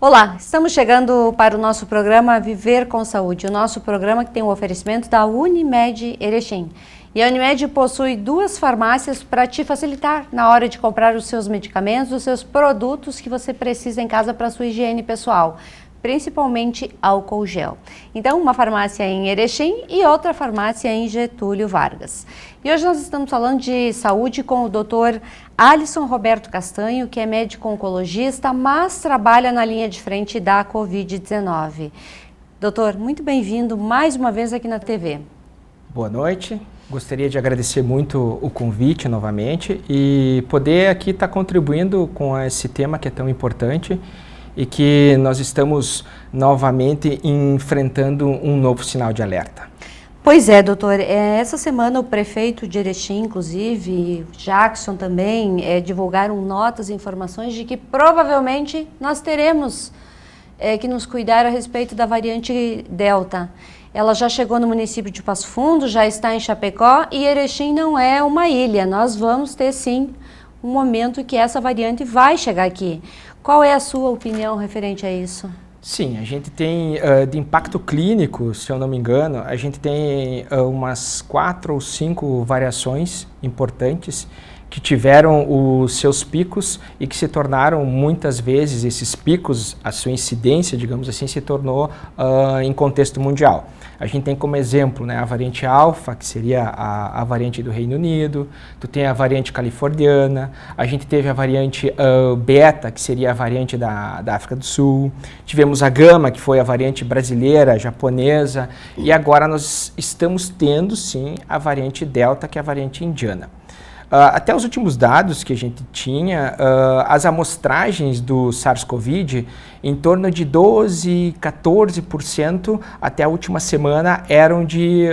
Olá, estamos chegando para o nosso programa Viver com Saúde, o nosso programa que tem o oferecimento da Unimed Erechim. E a Unimed possui 2 farmácias para te facilitar na hora de comprar os seus medicamentos, os seus produtos que você precisa em casa para a sua higiene pessoal, principalmente álcool gel. Então, uma farmácia em Erechim e outra farmácia em Getúlio Vargas. E hoje nós estamos falando de saúde com o Dr. Alisson Roberto Castanho, que é médico oncologista, mas trabalha na linha de frente da Covid-19. Doutor, muito bem-vindo mais uma vez aqui na TV. Boa noite. Gostaria de agradecer muito o convite novamente e poder aqui estar contribuindo com esse tema que é tão importante e que nós estamos novamente enfrentando um novo sinal de alerta. Pois é, doutor. Essa semana o prefeito de Erechim, inclusive, Jackson também, divulgaram notas e informações de que provavelmente nós teremos que nos cuidar a respeito da variante Delta. Ela já chegou no município de Passo Fundo, já está em Chapecó e Erechim não é uma ilha. Nós vamos ter sim um momento que essa variante vai chegar aqui. Qual é a sua opinião referente a isso? Sim, a gente tem, de impacto clínico, se eu não me engano, a gente tem umas 4 ou 5 variações importantes que tiveram os seus picos e que se tornaram muitas vezes, esses picos, a sua incidência, digamos assim, se tornou em contexto mundial. A gente tem como exemplo, né, a variante alfa, que seria a variante do Reino Unido, tu tem a variante californiana, a gente teve a variante beta, que seria a variante da África do Sul, tivemos a gama, que foi a variante brasileira, japonesa, e agora nós estamos tendo, sim, a variante delta, que é a variante indiana. Até os últimos dados que a gente tinha, as amostragens do SARS-CoV, em torno de 12%, 14% até a última semana eram de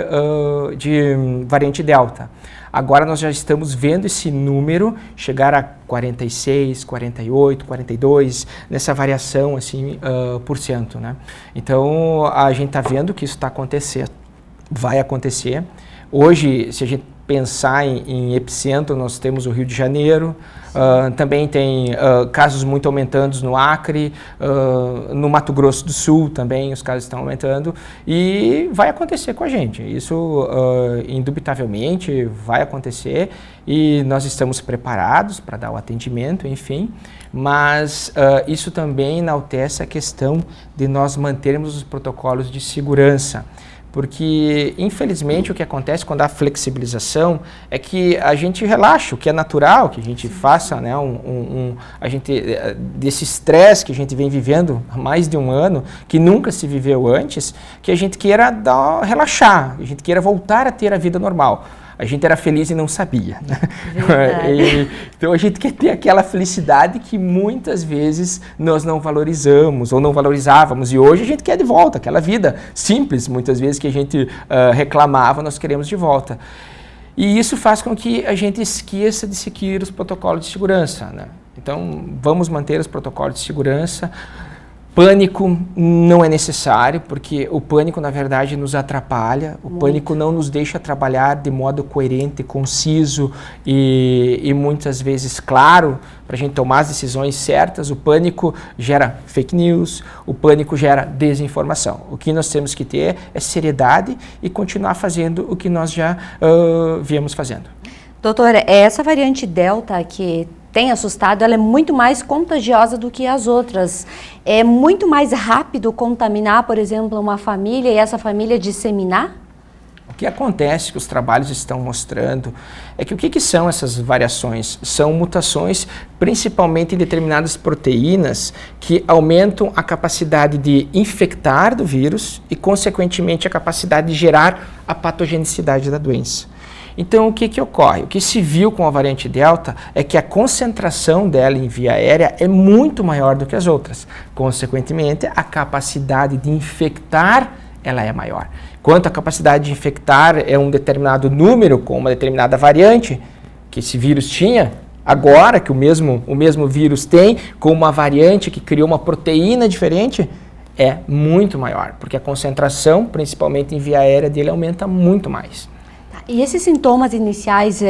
variante Delta. Agora nós já estamos vendo esse número chegar a 46, 48, 42, nessa variação assim, por cento, né? Então a gente está vendo que isso está acontecendo, vai acontecer. Hoje, se a gente pensar em epicentro, nós temos o Rio de Janeiro, também tem casos muito aumentando no Acre, no Mato Grosso do Sul também os casos estão aumentando e vai acontecer com a gente, isso indubitavelmente vai acontecer e nós estamos preparados para dar o atendimento, enfim, mas isso também enaltece a questão de nós mantermos os protocolos de segurança. Porque, infelizmente, o que acontece quando há flexibilização é que a gente relaxa, o que é natural, que a gente faça, né, desse estresse que a gente vem vivendo há mais de um ano, que nunca se viveu antes, que a gente queira relaxar, a gente queira voltar a ter a vida normal. A gente era feliz e não sabia. Né? Então a gente quer ter aquela felicidade que muitas vezes nós não valorizamos ou não valorizávamos e hoje a gente quer de volta, aquela vida simples, muitas vezes que a gente reclamava, nós queremos de volta. E isso faz com que a gente esqueça de seguir os protocolos de segurança. Né? Então vamos manter os protocolos de segurança. Pânico não é necessário, porque o pânico, na verdade, nos atrapalha. O pânico não nos deixa trabalhar de modo coerente, conciso e muitas vezes claro para a gente tomar as decisões certas. O pânico gera fake news, o pânico gera desinformação. O que nós temos que ter é seriedade e continuar fazendo o que nós já viemos fazendo. Doutora, essa variante Delta que tem assustado, ela é muito mais contagiosa do que as outras. É muito mais rápido contaminar, por exemplo, uma família e essa família disseminar? O que acontece, que os trabalhos estão mostrando, é que o que são essas variações? São mutações, principalmente em determinadas proteínas, que aumentam a capacidade de infectar do vírus e, consequentemente, a capacidade de gerar a patogenicidade da doença. Então, o que ocorre? O que se viu com a variante Delta é que a concentração dela em via aérea é muito maior do que as outras. Consequentemente, a capacidade de infectar ela é maior. Quanto a capacidade de infectar é um determinado número com uma determinada variante que esse vírus tinha, agora que o mesmo vírus tem, com uma variante que criou uma proteína diferente, é muito maior, porque a concentração, principalmente em via aérea dele, aumenta muito mais. E esses sintomas iniciais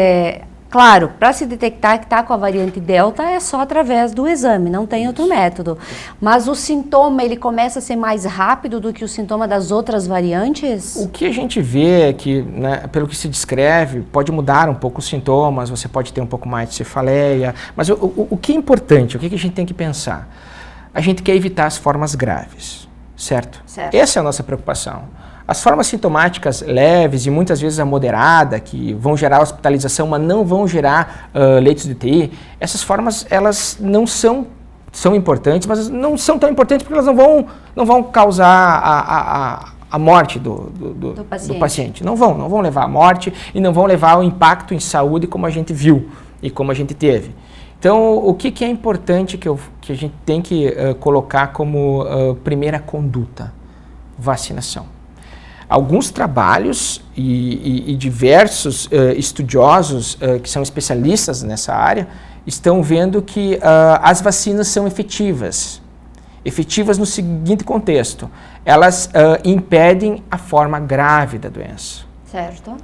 Claro, para se detectar que está com a variante Delta é só através do exame, não tem outro método. Mas o sintoma, ele começa a ser mais rápido do que o sintoma das outras variantes? O que a gente vê é que, né, pelo que se descreve, pode mudar um pouco os sintomas, você pode ter um pouco mais de cefaleia, mas o que é importante, o que a gente tem que pensar? A gente quer evitar as formas graves, certo? Essa é a nossa preocupação. As formas sintomáticas leves e muitas vezes a moderada, que vão gerar hospitalização, mas não vão gerar leitos de UTI, essas formas, elas não são importantes, mas não são tão importantes porque elas não vão causar a morte do paciente. Não vão levar à morte e não vão levar ao impacto em saúde como a gente viu e como a gente teve. Então, o que é importante que a gente tem que colocar como primeira conduta? Vacinação. Alguns trabalhos e diversos estudiosos que são especialistas nessa área estão vendo que as vacinas são efetivas. Efetivas no seguinte contexto: elas impedem a forma grave da doença.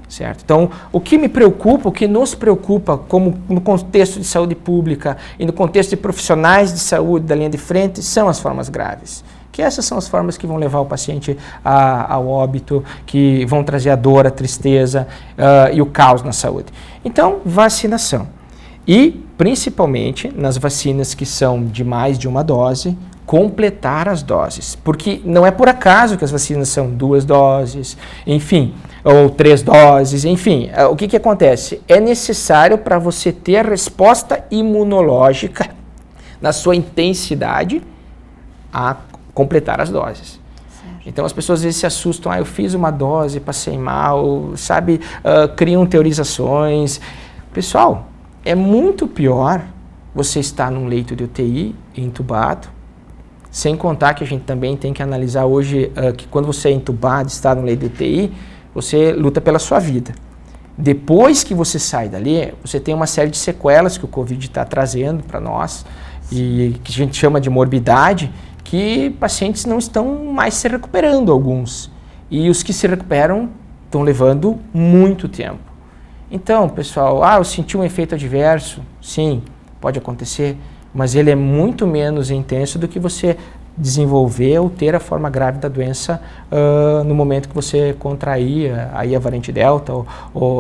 Certo. Então, o que me preocupa, o que nos preocupa, como no contexto de saúde pública e no contexto de profissionais de saúde da linha de frente, são as formas graves. Que essas são as formas que vão levar o paciente ao óbito, que vão trazer a dor, a tristeza e o caos na saúde. Então, vacinação. E, principalmente, nas vacinas que são de mais de uma dose, completar as doses. Porque não é por acaso que as vacinas são 2 doses, enfim, ou 3 doses, enfim. O que acontece? É necessário para você ter a resposta imunológica na sua intensidade a completar as doses. Certo. Então as pessoas às vezes se assustam, eu fiz uma dose, passei mal, sabe, criam teorizações. Pessoal, é muito pior você estar num leito de UTI, entubado, sem contar que a gente também tem que analisar hoje que quando você é entubado, está no leito de UTI, você luta pela sua vida. Depois que você sai dali, você tem uma série de sequelas que o Covid está trazendo para nós, e que a gente chama de morbidade, que pacientes não estão mais se recuperando, alguns. E os que se recuperam estão levando muito tempo. Então, pessoal, eu senti um efeito adverso. Sim, pode acontecer, mas ele é muito menos intenso do que você desenvolver ou ter a forma grave da doença no momento que você contrair aí a variante Delta,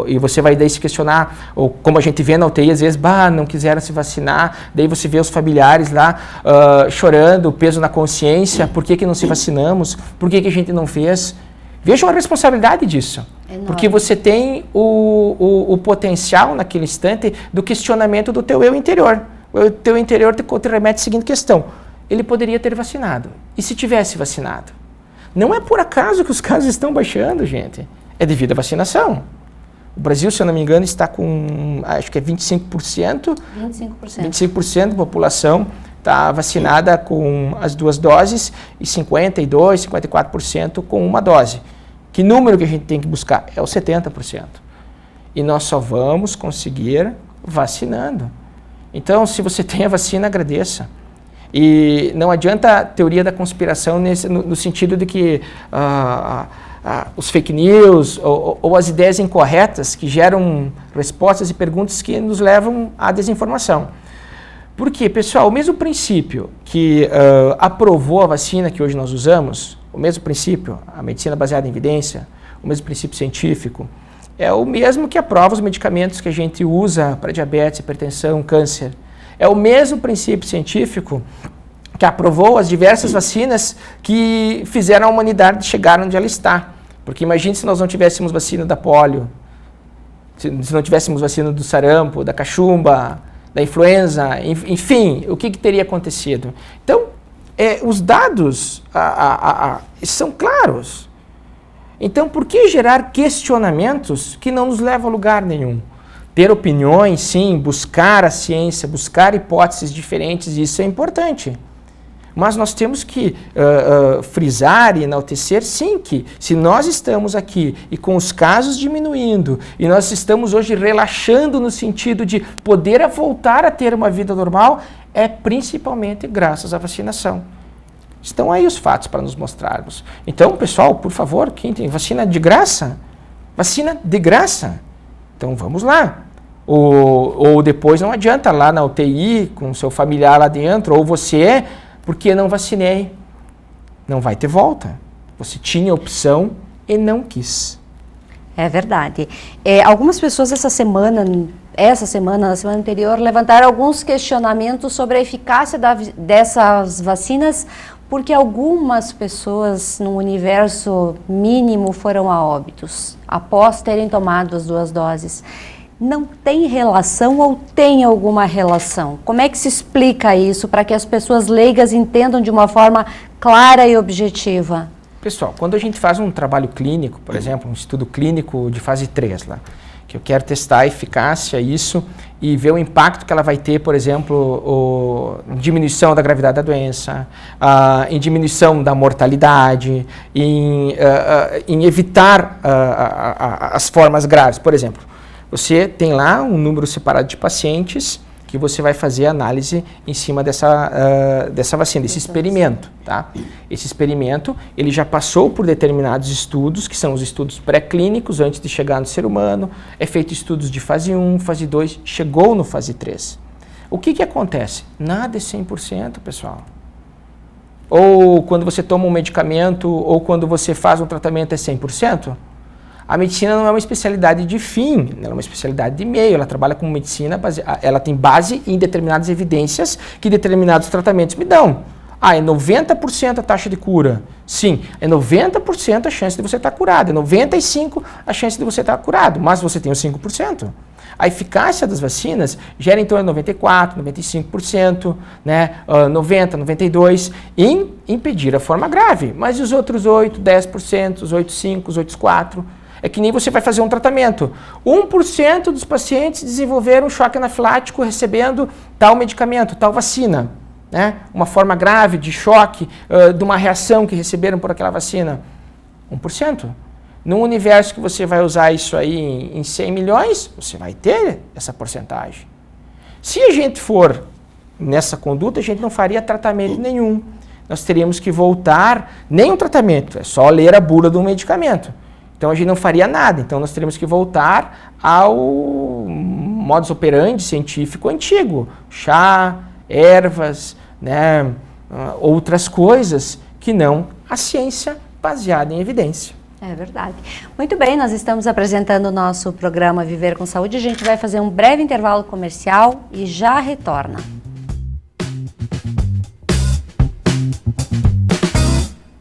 e você vai daí se questionar, ou como a gente vê na UTI, às vezes, não quiseram se vacinar, daí você vê os familiares lá chorando, peso na consciência, por que não se vacinamos, por que a gente não fez? Vejam a responsabilidade disso, porque você tem o potencial naquele instante do questionamento do teu eu interior. O teu interior te remete à seguinte questão: ele poderia ter vacinado. E se tivesse vacinado? Não é por acaso que os casos estão baixando, gente. É devido à vacinação. O Brasil, se eu não me engano, está com, acho que é 25%. 25% da população está vacinada com as 2 doses e 52%, 54% com uma dose. Que número que a gente tem que buscar? É o 70%. E nós só vamos conseguir vacinando. Então, se você tem a vacina, agradeça. E não adianta a teoria da conspiração no sentido de que os fake news ou as ideias incorretas que geram respostas e perguntas que nos levam à desinformação. Porque, pessoal, o mesmo princípio que aprovou a vacina que hoje nós usamos, o mesmo princípio, a medicina baseada em evidência, o mesmo princípio científico, é o mesmo que aprova os medicamentos que a gente usa para diabetes, hipertensão, câncer. É o mesmo princípio científico que aprovou as diversas vacinas que fizeram a humanidade chegar onde ela está. Porque imagine se nós não tivéssemos vacina da polio, se não tivéssemos vacina do sarampo, da cachumba, da influenza, enfim, o que teria acontecido? Então, os dados são claros. Então, por que gerar questionamentos que não nos levam a lugar nenhum? Ter opiniões, sim, buscar a ciência, buscar hipóteses diferentes, isso é importante. Mas nós temos que frisar e enaltecer, sim, que se nós estamos aqui e com os casos diminuindo, e nós estamos hoje relaxando no sentido de poder voltar a ter uma vida normal, é principalmente graças à vacinação. Estão aí os fatos para nos mostrarmos. Então, pessoal, por favor, quem tem vacina de graça? Vacina de graça. Então, vamos lá. Ou depois não adianta lá na UTI, com seu familiar lá dentro, ou você, porque não vacinei. Não vai ter volta. Você tinha opção e não quis. É verdade. Algumas pessoas na semana anterior, levantaram alguns questionamentos sobre a eficácia dessas vacinas, porque algumas pessoas no universo mínimo foram a óbitos, após terem tomado as 2 doses. Não tem relação ou tem alguma relação? Como é que se explica isso para que as pessoas leigas entendam de uma forma clara e objetiva? Pessoal, quando a gente faz um trabalho clínico, por exemplo, um estudo clínico de fase 3 lá, que eu quero testar a eficácia, isso, e ver o impacto que ela vai ter, por exemplo, em diminuição da gravidade da doença, em diminuição da mortalidade, em evitar as formas graves. Por exemplo, você tem lá um número separado de pacientes que você vai fazer análise em cima dessa vacina, desse experimento, tá? Esse experimento, ele já passou por determinados estudos, que são os estudos pré-clínicos, antes de chegar no ser humano, é feito estudos de fase 1, fase 2, chegou no fase 3. O que acontece? Nada é 100%, pessoal. Ou quando você toma um medicamento, ou quando você faz um tratamento é 100%? A medicina não é uma especialidade de fim, ela é uma especialidade de meio, ela trabalha com medicina, ela tem base em determinadas evidências que determinados tratamentos me dão. É 90% a taxa de cura. Sim, é 90% a chance de você estar curado, é 95% a chance de você estar curado, mas você tem os 5%. A eficácia das vacinas gera em torno de 94%, 95%, né, 90%, 92% em impedir a forma grave. Mas e os outros 8%, 10%, os 8,5%, os 8,4%? É que nem você vai fazer um tratamento. 1% dos pacientes desenvolveram um choque anafilático recebendo tal medicamento, tal vacina. Né? Uma forma grave de choque, de uma reação que receberam por aquela vacina. 1%. Num universo que você vai usar isso aí em 100 milhões, você vai ter essa porcentagem. Se a gente for nessa conduta, a gente não faria tratamento nenhum. Nós teríamos que voltar, nem um tratamento, é só ler a bula do medicamento. Então a gente não faria nada, então nós teríamos que voltar ao modus operandi científico antigo, chá, ervas, né, outras coisas que não a ciência baseada em evidência. É verdade. Muito bem, nós estamos apresentando o nosso programa Viver com Saúde, a gente vai fazer um breve intervalo comercial e já retorna.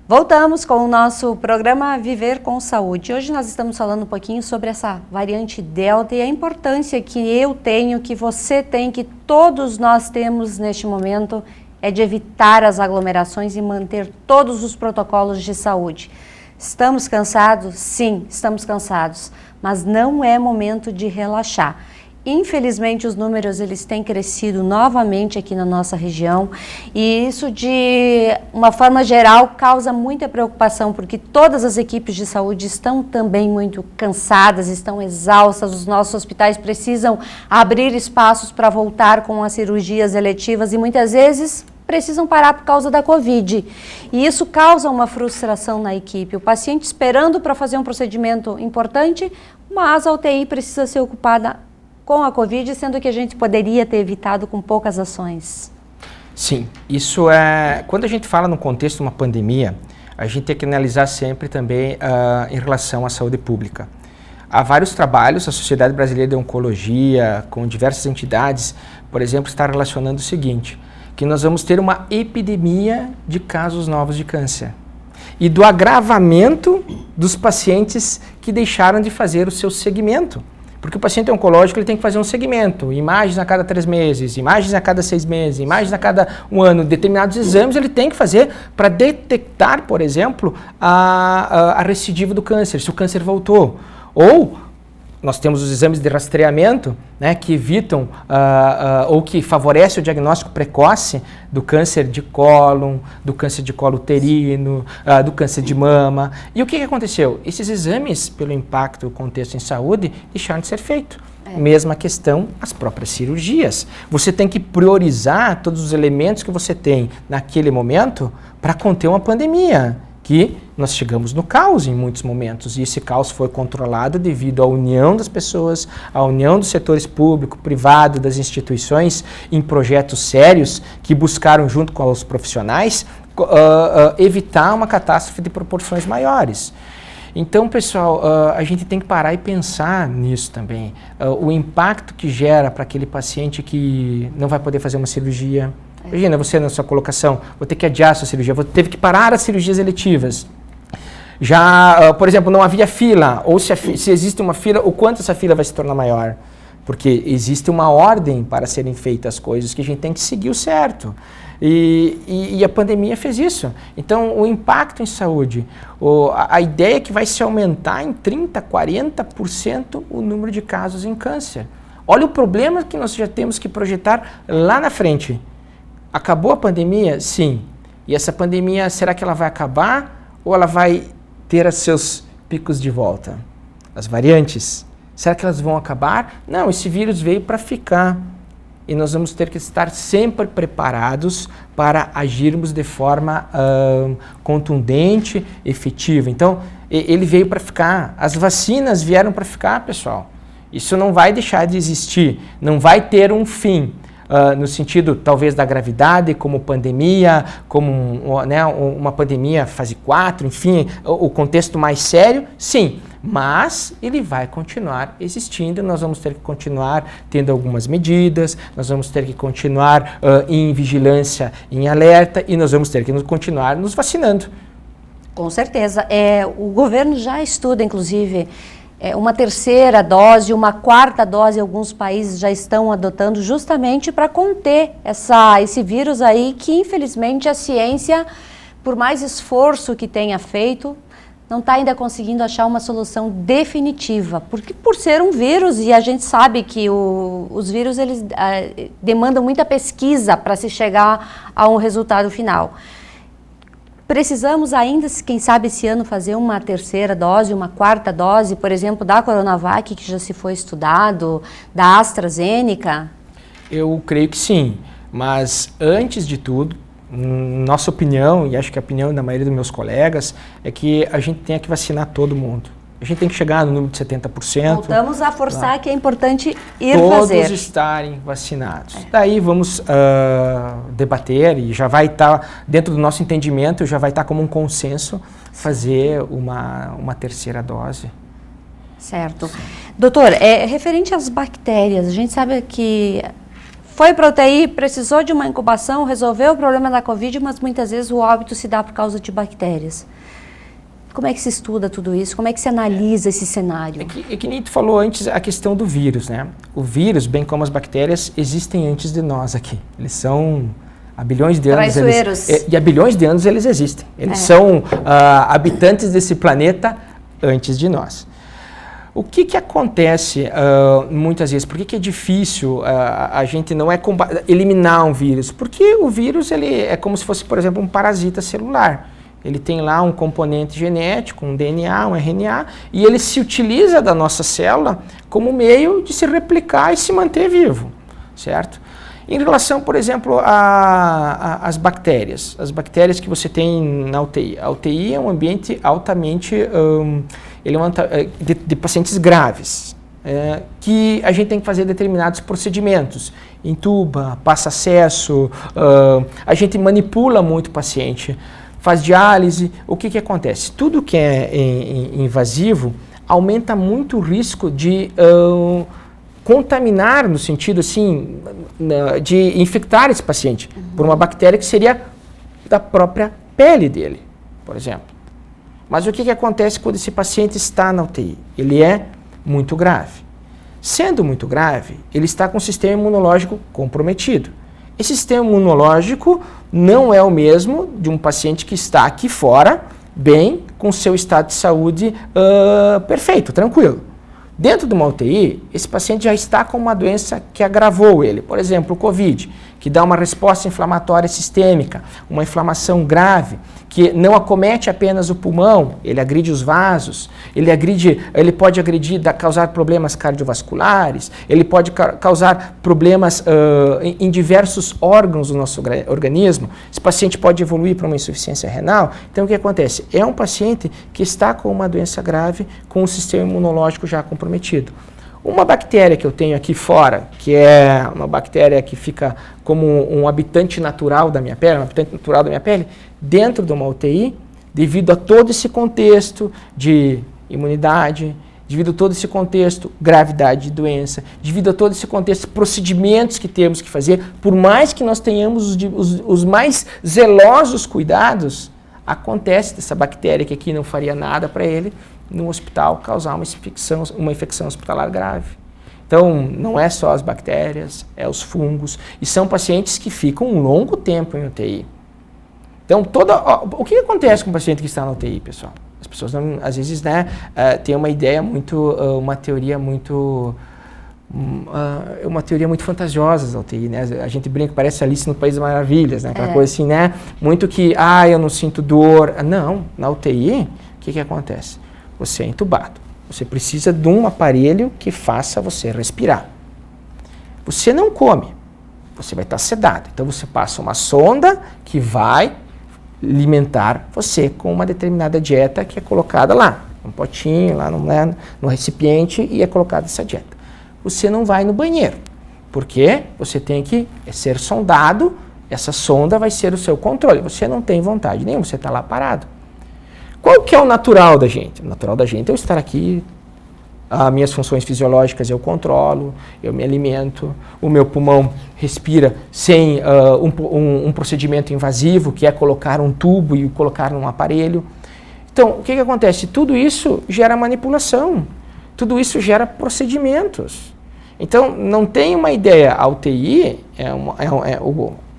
Voltamos com o nosso programa Viver com Saúde. Hoje nós estamos falando um pouquinho sobre essa variante Delta e a importância que eu tenho, que você tem, que todos nós temos neste momento, é de evitar as aglomerações e manter todos os protocolos de saúde. Estamos cansados? Sim, estamos cansados, mas não é momento de relaxar. Infelizmente, os números eles têm crescido novamente aqui na nossa região e isso, de uma forma geral, causa muita preocupação, porque todas as equipes de saúde estão também muito cansadas, estão exaustas, os nossos hospitais precisam abrir espaços para voltar com as cirurgias eletivas e muitas vezes precisam parar por causa da Covid. E isso causa uma frustração na equipe. O paciente esperando para fazer um procedimento importante, mas a UTI precisa ser ocupada com a Covid, sendo que a gente poderia ter evitado com poucas ações. Sim, isso é... Quando a gente fala no contexto de uma pandemia, a gente tem que analisar sempre também em relação à saúde pública. Há vários trabalhos, a Sociedade Brasileira de Oncologia, com diversas entidades, por exemplo, está relacionando o seguinte, que nós vamos ter uma epidemia de casos novos de câncer e do agravamento dos pacientes que deixaram de fazer o seu segmento. Porque o paciente oncológico ele tem que fazer um segmento, imagens a cada 3 meses, imagens a cada 6 meses, imagens a cada 1 ano, determinados exames ele tem que fazer para detectar, por exemplo, a recidiva do câncer, se o câncer voltou. Ou nós temos os exames de rastreamento, né, que evitam ou que favorecem o diagnóstico precoce do câncer de cólon, do câncer de colo uterino, do câncer de mama. E o que aconteceu? Esses exames, pelo impacto do contexto em saúde, deixaram de ser feitos. Mesma questão, as próprias cirurgias. Você tem que priorizar todos os elementos que você tem naquele momento para conter uma pandemia, que nós chegamos no caos em muitos momentos, e esse caos foi controlado devido à união das pessoas, à união dos setores público, privado, das instituições, em projetos sérios que buscaram, junto com os profissionais, evitar uma catástrofe de proporções maiores. Então, pessoal, a gente tem que parar e pensar nisso também. O impacto que gera para aquele paciente que não vai poder fazer uma cirurgia. Imagina você na sua colocação, vou ter que adiar a sua cirurgia, teve que parar as cirurgias eletivas. Já, por exemplo, não havia fila, ou se existe uma fila, o quanto essa fila vai se tornar maior. Porque existe uma ordem para serem feitas as coisas, que a gente tem que seguir o certo. E a pandemia fez isso. Então, o impacto em saúde, a ideia é que vai se aumentar em 30%, 40% o número de casos em câncer. Olha o problema que nós já temos que projetar lá na frente. Acabou a pandemia? Sim. E essa pandemia, será que ela vai acabar ou ela vai ter os seus picos de volta? As variantes, será que elas vão acabar? Não, esse vírus veio para ficar. E nós vamos ter que estar sempre preparados para agirmos de forma contundente, efetiva. Então, ele veio para ficar. As vacinas vieram para ficar, pessoal. Isso não vai deixar de existir, não vai ter um fim. No sentido, talvez, da gravidade, como pandemia, como uma pandemia fase 4, enfim, o contexto mais sério, sim. Mas ele vai continuar existindo, nós vamos ter que continuar tendo algumas medidas, nós vamos ter que continuar em vigilância, em alerta, e nós vamos ter que continuar nos vacinando. Com certeza. O governo já estuda, inclusive, uma terceira dose, uma quarta dose, alguns países já estão adotando justamente para conter esse vírus aí que, infelizmente, a ciência, por mais esforço que tenha feito, não está ainda conseguindo achar uma solução definitiva, porque por ser um vírus, e a gente sabe que os vírus eles demandam muita pesquisa para se chegar a um resultado final. Precisamos ainda, quem sabe esse ano, fazer uma terceira dose, uma quarta dose, por exemplo, da Coronavac, que já se foi estudado, da AstraZeneca? Eu creio que sim, mas antes de tudo, nossa opinião, e acho que a opinião da maioria dos meus colegas, é que a gente tem que vacinar todo mundo. A gente tem que chegar no número de 70%. Voltamos a forçar que é importante fazer. Todos estarem vacinados. Daí vamos debater, e já vai estar, dentro do nosso entendimento, já vai estar como um consenso, fazer uma terceira dose. Certo. Sim. Doutor, referente às bactérias, a gente sabe que foi para a UTI, precisou de uma incubação, resolveu o problema da Covid, mas muitas vezes o óbito se dá por causa de bactérias. Como é que se estuda tudo isso? Como é que se analisa esse cenário? É que nem tu falou antes a questão do vírus, né? O vírus, bem como as bactérias, existem antes de nós aqui. Eles são há bilhões de anos. Traiçoeiros. E há bilhões de anos eles existem. Eles são habitantes desse planeta antes de nós. O que acontece muitas vezes? Por que é difícil a gente não eliminar um vírus? Porque o vírus ele é como se fosse, por exemplo, um parasita celular. Ele tem lá um componente genético, um DNA, um RNA, e ele se utiliza da nossa célula como meio de se replicar e se manter vivo, certo? Em relação, por exemplo, às bactérias, as bactérias que você tem na UTI. A UTI é um ambiente altamente de pacientes graves, que a gente tem que fazer determinados procedimentos. Intuba, passa acesso, a gente manipula muito o paciente, faz diálise. O que acontece? Tudo que é invasivo aumenta muito o risco de contaminar, no sentido assim, de infectar esse paciente por uma bactéria que seria da própria pele dele, por exemplo. Mas o que acontece quando esse paciente está na UTI? Ele é muito grave. Sendo muito grave, ele está com o sistema imunológico comprometido. Esse sistema imunológico não é o mesmo de um paciente que está aqui fora, bem, com seu estado de saúde perfeito, tranquilo. Dentro de uma UTI, esse paciente já está com uma doença que agravou ele. Por exemplo, o Covid, que dá uma resposta inflamatória sistêmica, uma inflamação grave, que não acomete apenas o pulmão, ele agride os vasos, ele pode agredir, causar problemas cardiovasculares, ele pode causar problemas em diversos órgãos do nosso organismo. Esse paciente pode evoluir para uma insuficiência renal. Então, o que acontece? É um paciente que está com uma doença grave, com o sistema imunológico já comprometido. Uma bactéria que eu tenho aqui fora, que é uma bactéria que fica como um habitante natural da minha pele, dentro de uma UTI, devido a todo esse contexto de imunidade, devido a todo esse contexto, gravidade de doença, devido a todo esse contexto, procedimentos que temos que fazer, por mais que nós tenhamos os mais zelosos cuidados, acontece dessa bactéria que aqui não faria nada para ele, no hospital causar uma infecção hospitalar grave. Então, não é só as bactérias, é os fungos, e são pacientes que ficam um longo tempo em UTI. Então, o que acontece com o paciente que está na UTI, pessoal? As pessoas, às vezes, têm uma ideia uma teoria muito fantasiosa da UTI, né? A gente brinca, parece Alice no País das Maravilhas, né? Aquela coisa assim, né? Muito que, eu não sinto dor. Não, na UTI, o que acontece? Você é entubado. Você precisa de um aparelho que faça você respirar. Você não come. Você vai estar sedado. Então você passa uma sonda que vai alimentar você com uma determinada dieta que é colocada lá, um potinho, lá no recipiente, e é colocada essa dieta. Você não vai no banheiro, porque você tem que ser sondado, essa sonda vai ser o seu controle. Você não tem vontade nenhuma, você está lá parado. Qual que é o natural da gente? O natural da gente é eu estar aqui, as minhas funções fisiológicas eu controlo, eu me alimento, o meu pulmão respira sem um procedimento invasivo, que é colocar um tubo e colocar num aparelho. Então, o que acontece? Tudo isso gera manipulação, tudo isso gera procedimentos. Então, não tem uma ideia, a UTI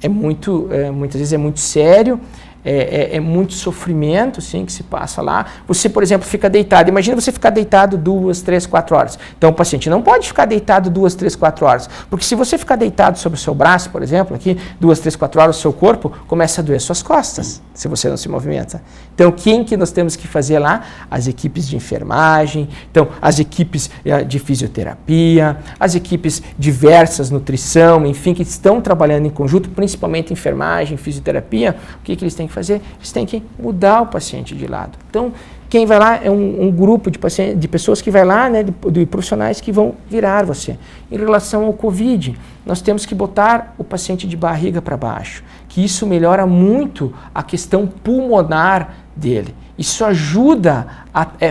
muitas vezes é muito sério, é muito sofrimento, sim, que se passa lá. Você, por exemplo, fica deitado. Imagina você ficar deitado 2, 3, 4 horas. Então, o paciente não pode ficar deitado 2, 3, 4 horas. Porque se você ficar deitado sobre o seu braço, por exemplo, aqui, 2, 3, 4 horas, o seu corpo começa a doer suas costas, se você não se movimenta. Então, quem que nós temos que fazer lá? As equipes de enfermagem, então, as equipes de fisioterapia, as equipes diversas, nutrição, enfim, que estão trabalhando em conjunto, principalmente enfermagem, fisioterapia. O que eles têm que fazer? Eles têm que mudar o paciente de lado. Então, quem vai lá é um grupo de pessoas que vai lá, né, de profissionais que vão virar você. Em relação ao Covid, nós temos que botar o paciente de barriga para baixo, que isso melhora muito a questão pulmonar dele. Isso ajuda,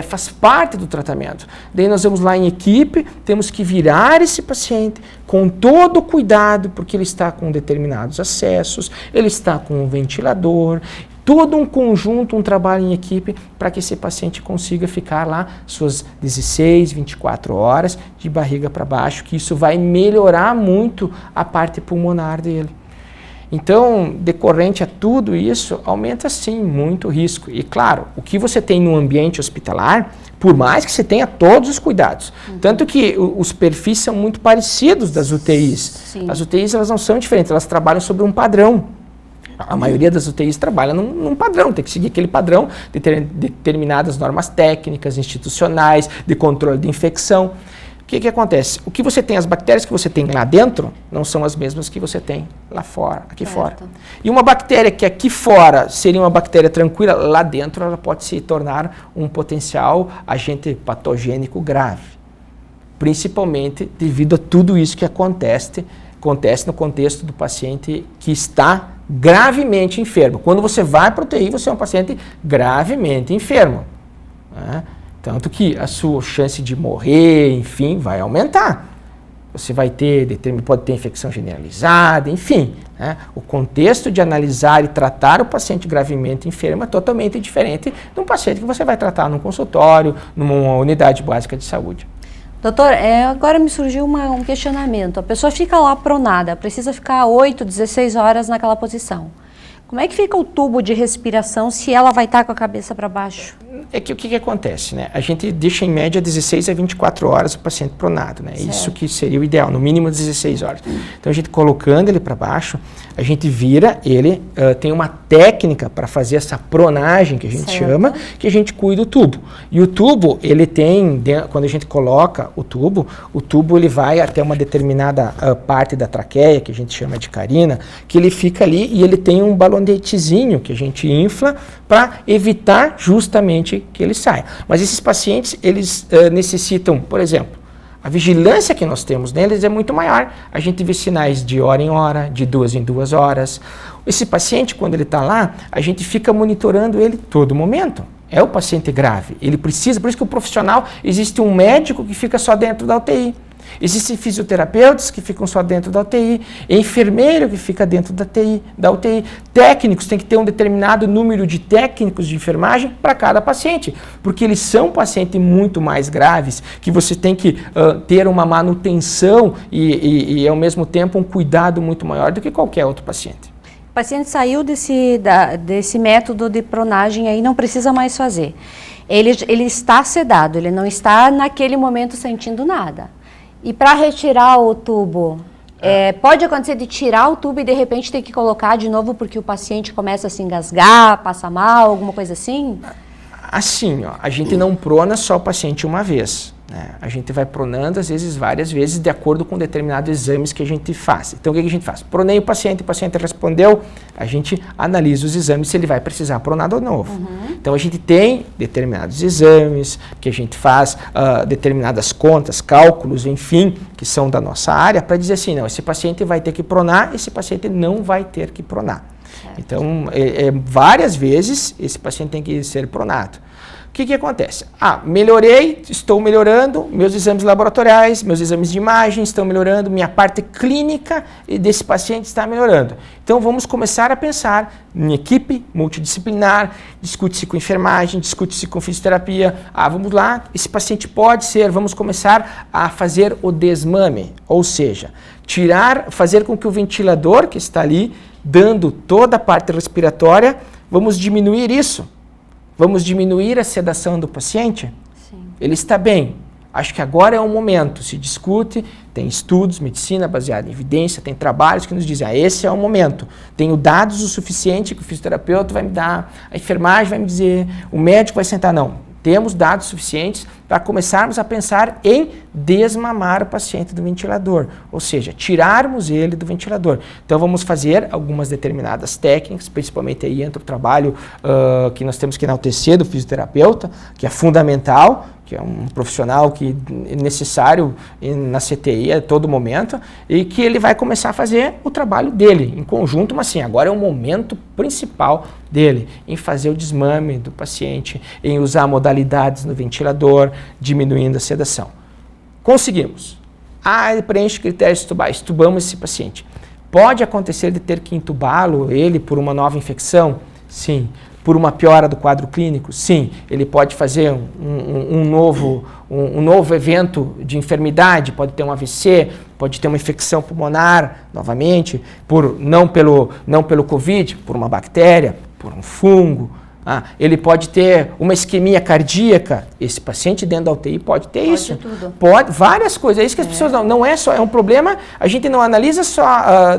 faz parte do tratamento. Daí nós vamos lá em equipe, temos que virar esse paciente com todo o cuidado, porque ele está com determinados acessos, ele está com um ventilador, todo um conjunto, um trabalho em equipe para que esse paciente consiga ficar lá suas 16, 24 horas de barriga para baixo, que isso vai melhorar muito a parte pulmonar dele. Então, decorrente a tudo isso, aumenta sim muito o risco. E claro, o que você tem no ambiente hospitalar, por mais que você tenha todos os cuidados, tanto que os perfis são muito parecidos das UTIs. Sim. As UTIs elas não são diferentes, elas trabalham sobre um padrão. A maioria das UTIs trabalha num padrão, tem que seguir aquele padrão de ter determinadas normas técnicas, institucionais, de controle de infecção. O que acontece? O que você tem, as bactérias que você tem lá dentro, não são as mesmas que você tem lá fora, aqui fora. E uma bactéria que aqui fora seria uma bactéria tranquila, lá dentro ela pode se tornar um potencial agente patogênico grave. Principalmente devido a tudo isso que acontece no contexto do paciente que está gravemente enfermo. Quando você vai para o UTI, você é um paciente gravemente enfermo, né? Tanto que a sua chance de morrer, enfim, vai aumentar. Você pode ter infecção generalizada, enfim, né? O contexto de analisar e tratar o paciente gravemente enfermo é totalmente diferente de um paciente que você vai tratar num consultório, numa unidade básica de saúde. Doutor, agora me surgiu um questionamento. A pessoa fica lá pronada, precisa ficar 8, 16 horas naquela posição. Como é que fica o tubo de respiração se ela vai estar com a cabeça para baixo? É que o que acontece, né? A gente deixa em média 16 a 24 horas o paciente pronado, né? Isso que seria o ideal, no mínimo 16 horas. Então a gente colocando ele para baixo, a gente vira ele, tem uma técnica para fazer essa pronagem que a gente chama, que a gente cuida do tubo. E o tubo, ele tem, quando a gente coloca o tubo ele vai até uma determinada parte da traqueia, que a gente chama de carina, que ele fica ali e ele tem um balonetezinho que a gente infla para evitar justamente que ele saia. Mas esses pacientes, eles necessitam, por exemplo, a vigilância que nós temos neles é muito maior. A gente vê sinais de hora em hora, de 2 em 2 horas. Esse paciente, quando ele está lá, a gente fica monitorando ele todo momento. É o paciente grave. Ele precisa, por isso que o profissional, existe um médico que fica só dentro da UTI. Existem fisioterapeutas que ficam só dentro da UTI, enfermeiro que fica dentro da UTI, técnicos, tem que ter um determinado número de técnicos de enfermagem para cada paciente, porque eles são pacientes muito mais graves, que você tem que ter uma manutenção e ao mesmo tempo um cuidado muito maior do que qualquer outro paciente. O paciente saiu desse método de pronagem aí, não precisa mais fazer. Ele está sedado, ele não está naquele momento sentindo nada. E para retirar o tubo, pode acontecer de tirar o tubo e de repente ter que colocar de novo porque o paciente começa a se engasgar, passa mal, alguma coisa assim? Assim, ó, a gente não prona só o paciente uma vez, né? A gente vai pronando, às vezes, várias vezes, de acordo com determinados exames que a gente faz. Então, o que a gente faz? Pronei o paciente respondeu, a gente analisa os exames se ele vai precisar pronar de novo. Então, a gente tem determinados exames, que a gente faz determinadas contas, cálculos, enfim, que são da nossa área, para dizer assim, não, esse paciente vai ter que pronar, esse paciente não vai ter que pronar. Então, várias vezes, esse paciente tem que ser pronado. O que acontece? Melhorei, estou melhorando, meus exames laboratoriais, meus exames de imagem estão melhorando, minha parte clínica desse paciente está melhorando. Então, vamos começar a pensar em equipe multidisciplinar, discute-se com enfermagem, discute-se com fisioterapia. Vamos lá, esse paciente pode ser, vamos começar a fazer o desmame, ou seja, fazer com que o ventilador que está ali, dando toda a parte respiratória, vamos diminuir isso. Vamos diminuir a sedação do paciente? Sim. Ele está bem. Acho que agora é o momento. Se discute, tem estudos, medicina baseada em evidência, tem trabalhos que nos dizem, esse é o momento. Tenho dados o suficiente que o fisioterapeuta vai me dar, a enfermagem vai me dizer, o médico vai sentar. Não, temos dados suficientes para começarmos a pensar em desmamar o paciente do ventilador, ou seja, tirarmos ele do ventilador. Então vamos fazer algumas determinadas técnicas, principalmente aí entra o trabalho que nós temos que enaltecer do fisioterapeuta, que é fundamental, que é um profissional que é necessário na CTI a todo momento, e que ele vai começar a fazer o trabalho dele em conjunto, mas sim, agora é o momento principal dele, em fazer o desmame do paciente, em usar modalidades no ventilador, diminuindo a sedação. Conseguimos. Ele preenche critérios tubais, tubamos esse paciente. Pode acontecer de ter que entubá-lo, ele, por uma nova infecção? Sim. Por uma piora do quadro clínico? Sim. Ele pode fazer um novo evento de enfermidade, pode ter um AVC, pode ter uma infecção pulmonar, novamente, não pelo Covid, por uma bactéria, por um fungo. Ele pode ter uma isquemia cardíaca. Esse paciente dentro da UTI pode ter isso. Pode, várias coisas. É isso que as pessoas não é só, é um problema, a gente não analisa só,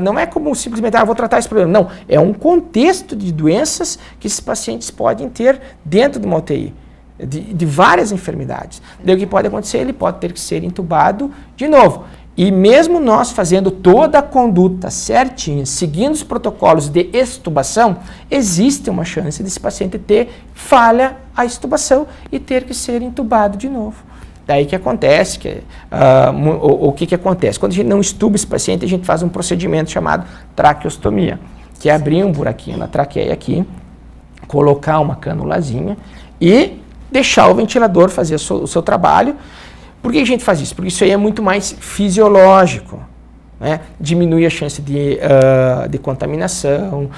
não é como simplesmente, vou tratar esse problema. Não, é um contexto de doenças que esses pacientes podem ter dentro de uma UTI, de várias enfermidades. Daí o que pode acontecer? Ele pode ter que ser entubado de novo. E mesmo nós fazendo toda a conduta certinha, seguindo os protocolos de extubação, existe uma chance desse paciente ter falha a extubação e ter que ser entubado de novo. Daí que acontece, o que acontece? Quando a gente não extuba esse paciente, a gente faz um procedimento chamado traqueostomia, que é abrir um buraquinho na traqueia aqui, colocar uma canulazinha e deixar o ventilador fazer o seu trabalho. Por que a gente faz isso? Porque isso aí é muito mais fisiológico, né? Diminui a chance de contaminação,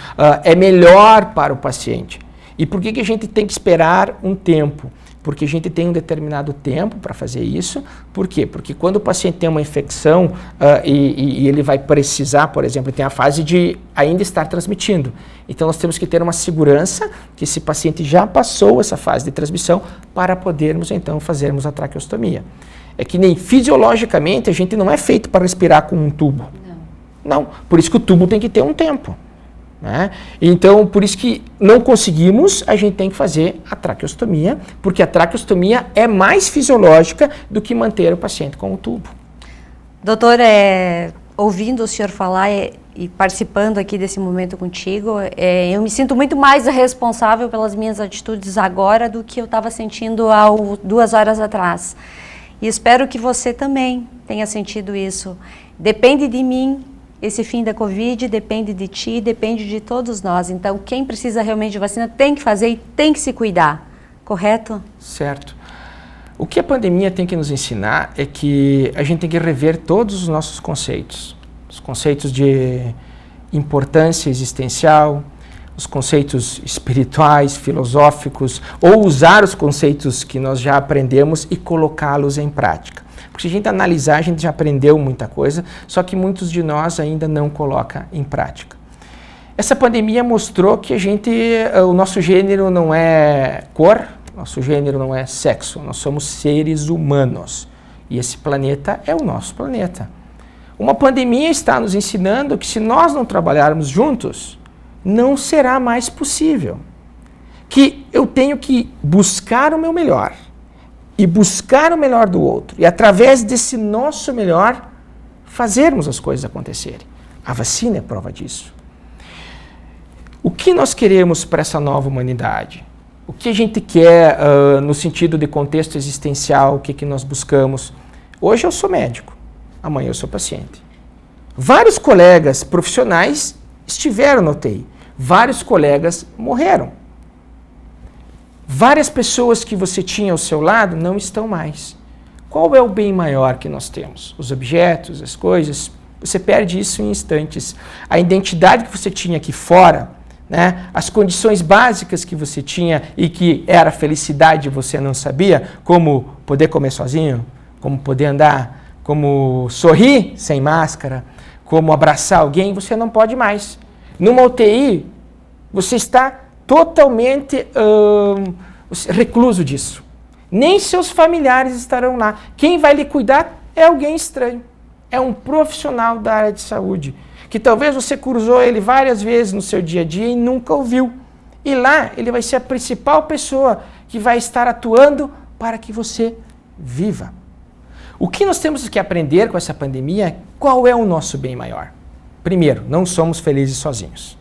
é melhor para o paciente. E por que a gente tem que esperar um tempo? porque a gente tem um determinado tempo para fazer isso. Por quê? Porque quando o paciente tem uma infecção e ele vai precisar, por exemplo, tem a fase de ainda estar transmitindo. Então nós temos que ter uma segurança que esse paciente já passou essa fase de transmissão para podermos então fazermos a traqueostomia. É que nem fisiologicamente a gente não é feito para respirar com um tubo. Não. Por isso que o tubo tem que ter um tempo. Né? Então, por isso que não conseguimos, a gente tem que fazer a traqueostomia, porque a traqueostomia é mais fisiológica do que manter o paciente com o tubo. Doutor, ouvindo o senhor falar e participando aqui desse momento contigo, eu me sinto muito mais responsável pelas minhas atitudes agora do que eu estava sentindo há 2 horas atrás. E espero que você também tenha sentido isso. Depende de mim. Esse fim da Covid depende de ti, depende de todos nós. Então, quem precisa realmente de vacina tem que fazer e tem que se cuidar, correto? Certo. O que a pandemia tem que nos ensinar é que a gente tem que rever todos os nossos conceitos. Os conceitos de importância existencial, os conceitos espirituais, filosóficos, ou usar os conceitos que nós já aprendemos e colocá-los em prática. Porque se a gente analisar, a gente já aprendeu muita coisa, só que muitos de nós ainda não coloca em prática. Essa pandemia mostrou que o nosso gênero não é cor, nosso gênero não é sexo, nós somos seres humanos. E esse planeta é o nosso planeta. Uma pandemia está nos ensinando que se nós não trabalharmos juntos, não será mais possível. Que eu tenho que buscar o meu melhor. E buscar o melhor do outro. E através desse nosso melhor, fazermos as coisas acontecerem. A vacina é prova disso. O que nós queremos para essa nova humanidade? O que a gente quer no sentido de contexto existencial? O que nós buscamos? Hoje eu sou médico. Amanhã eu sou paciente. Vários colegas profissionais estiveram no UTI. Vários colegas morreram. Várias pessoas que você tinha ao seu lado não estão mais. Qual é o bem maior que nós temos? Os objetos, as coisas. Você perde isso em instantes. A identidade que você tinha aqui fora, né? As condições básicas que você tinha e que era felicidade e você não sabia, como poder comer sozinho, como poder andar, como sorrir sem máscara, como abraçar alguém, você não pode mais. Numa UTI, você está totalmente recluso disso. Nem seus familiares estarão lá. Quem vai lhe cuidar é alguém estranho. É um profissional da área de saúde, que talvez você cruzou ele várias vezes no seu dia a dia e nunca ouviu. E lá ele vai ser a principal pessoa que vai estar atuando para que você viva. O que nós temos que aprender com essa pandemia? Qual é o nosso bem maior? Primeiro, não somos felizes sozinhos.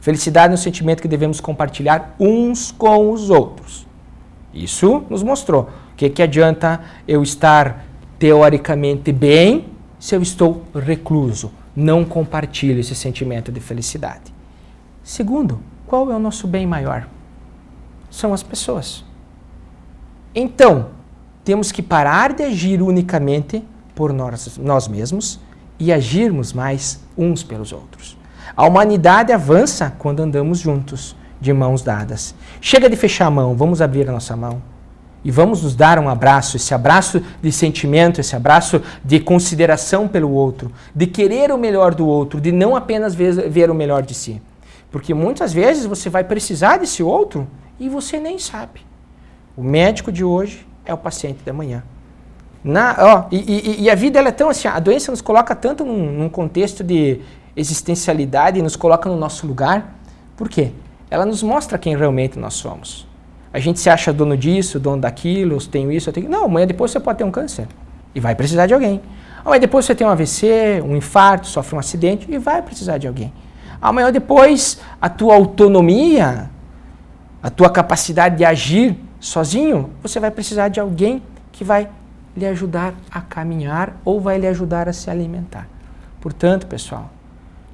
Felicidade é um sentimento que devemos compartilhar uns com os outros. Isso nos mostrou. O que adianta eu estar teoricamente bem se eu estou recluso? Não compartilho esse sentimento de felicidade. Segundo, qual é o nosso bem maior? São as pessoas. Então, temos que parar de agir unicamente por nós mesmos e agirmos mais uns pelos outros. A humanidade avança quando andamos juntos, de mãos dadas. Chega de fechar a mão, vamos abrir a nossa mão. E vamos nos dar um abraço, esse abraço de sentimento, esse abraço de consideração pelo outro, de querer o melhor do outro, de não apenas ver o melhor de si. Porque muitas vezes você vai precisar desse outro e você nem sabe. O médico de hoje é o paciente da manhã. E a vida ela é tão assim, a doença nos coloca tanto num contexto de existencialidade e nos coloca no nosso lugar. Por quê? Ela nos mostra quem realmente nós somos. A gente se acha dono disso, dono daquilo, eu tenho isso, eu tenho... Não, amanhã depois você pode ter um câncer e vai precisar de alguém. Amanhã depois você tem um AVC, um infarto, sofre um acidente e vai precisar de alguém. Amanhã depois a tua autonomia, a tua capacidade de agir sozinho, você vai precisar de alguém que vai lhe ajudar a caminhar ou vai lhe ajudar a se alimentar. Portanto, pessoal,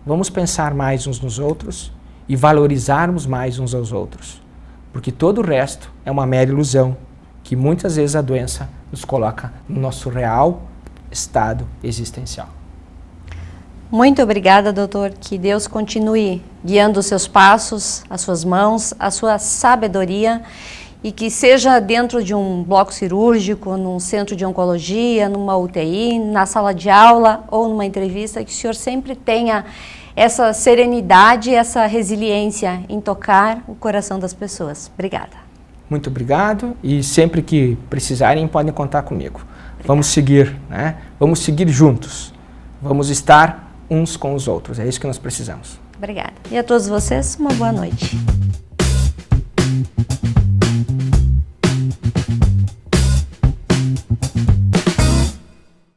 vamos pensar mais uns nos outros e valorizarmos mais uns aos outros. Porque todo o resto é uma mera ilusão que muitas vezes a doença nos coloca no nosso real estado existencial. Muito obrigada, doutor. Que Deus continue guiando os seus passos, as suas mãos, a sua sabedoria e que seja dentro de um bloco cirúrgico, num centro de oncologia, numa UTI, na sala de aula ou numa entrevista, que o senhor sempre tenha essa serenidade, essa resiliência em tocar o coração das pessoas. Obrigada. Muito obrigado e sempre que precisarem podem contar comigo. Obrigada. Vamos seguir, né? Vamos seguir juntos. Vamos estar uns com os outros. É isso que nós precisamos. Obrigada. E a todos vocês, uma boa noite.